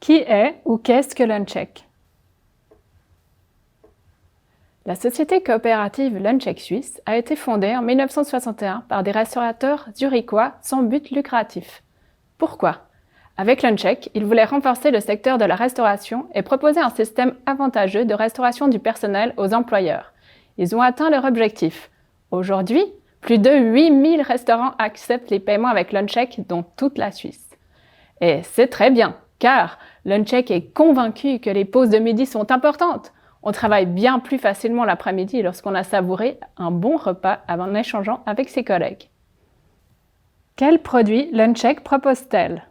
Qui est ou qu'est-ce que Luncheck? La société coopérative Luncheck Suisse a été fondée en 1961 par des restaurateurs zurichois sans but lucratif. Pourquoi? Avec Luncheck, ils voulaient renforcer le secteur de la restauration et proposer un système avantageux de restauration du personnel aux employeurs. Ils ont atteint leur objectif. Aujourd'hui, plus de 8000 restaurants acceptent les paiements avec Luncheck dans toute la Suisse. Et c'est très bien, car Luncheck est convaincu que les pauses de midi sont importantes. On travaille bien plus facilement l'après-midi lorsqu'on a savouré un bon repas en échangeant avec ses collègues. Quels produits Luncheck propose-t-elle?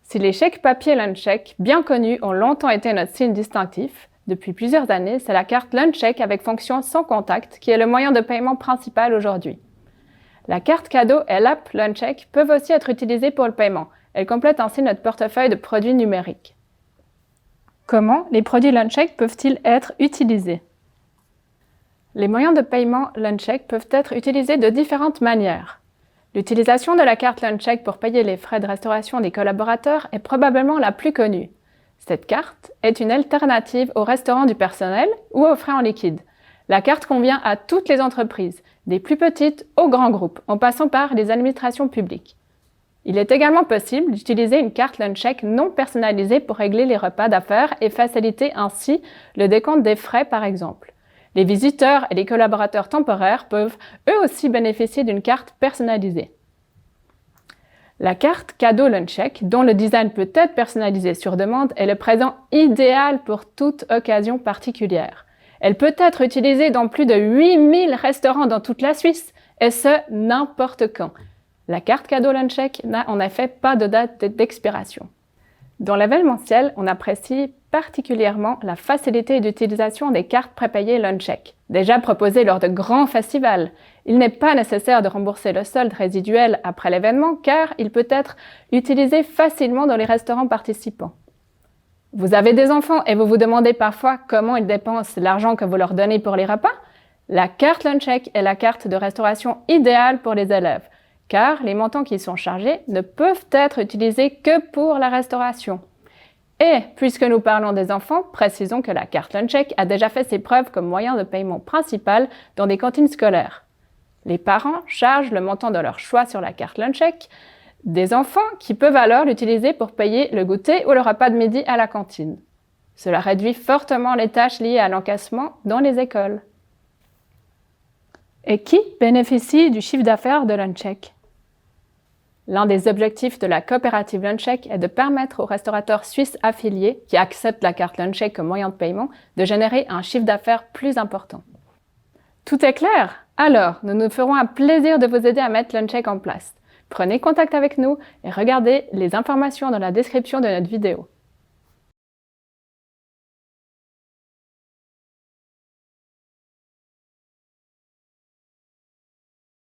Si les chèques papier Luncheck, bien connus, ont longtemps été notre signe distinctif, depuis plusieurs années, c'est la carte Luncheck avec fonction sans contact qui est le moyen de paiement principal aujourd'hui. La carte cadeau et l'app Luncheck peuvent aussi être utilisées pour le paiement. Elles complètent ainsi notre portefeuille de produits numériques. Comment les produits Luncheck peuvent-ils être utilisés? Les moyens de paiement Luncheck peuvent être utilisés de différentes manières. L'utilisation de la carte Luncheck pour payer les frais de restauration des collaborateurs est probablement la plus connue. Cette carte est une alternative au restaurant du personnel ou aux frais en liquide. La carte convient à toutes les entreprises, des plus petites aux grands groupes, en passant par les administrations publiques. Il est également possible d'utiliser une carte Luncheck non personnalisée pour régler les repas d'affaires et faciliter ainsi le décompte des frais par exemple. Les visiteurs et les collaborateurs temporaires peuvent eux aussi bénéficier d'une carte personnalisée. La carte cadeau Luncheck, dont le design peut être personnalisé sur demande, est le présent idéal pour toute occasion particulière. Elle peut être utilisée dans plus de 8000 restaurants dans toute la Suisse, et ce, n'importe quand. La carte cadeau Luncheck n'a en effet pas de date d'expiration. Dans l'événementiel, on apprécie particulièrement la facilité d'utilisation des cartes prépayées Luncheck, déjà proposées lors de grands festivals. Il n'est pas nécessaire de rembourser le solde résiduel après l'événement car il peut être utilisé facilement dans les restaurants participants. Vous avez des enfants et vous vous demandez parfois comment ils dépensent l'argent que vous leur donnez pour les repas? La carte Luncheck est la carte de restauration idéale pour les élèves, car les montants qui y sont chargés ne peuvent être utilisés que pour la restauration. Et puisque nous parlons des enfants, précisons que la carte Luncheck a déjà fait ses preuves comme moyen de paiement principal dans des cantines scolaires. Les parents chargent le montant de leur choix sur la carte Luncheck des enfants qui peuvent alors l'utiliser pour payer le goûter ou le repas de midi à la cantine. Cela réduit fortement les tâches liées à l'encaissement dans les écoles. Et qui bénéficie du chiffre d'affaires de Luncheck? L'un des objectifs de la coopérative Luncheck est de permettre aux restaurateurs suisses affiliés qui acceptent la carte Luncheck comme moyen de paiement de générer un chiffre d'affaires plus important. Tout est clair? Alors, nous nous ferons un plaisir de vous aider à mettre Luncheck en place. Prenez contact avec nous et regardez les informations dans la description de notre vidéo.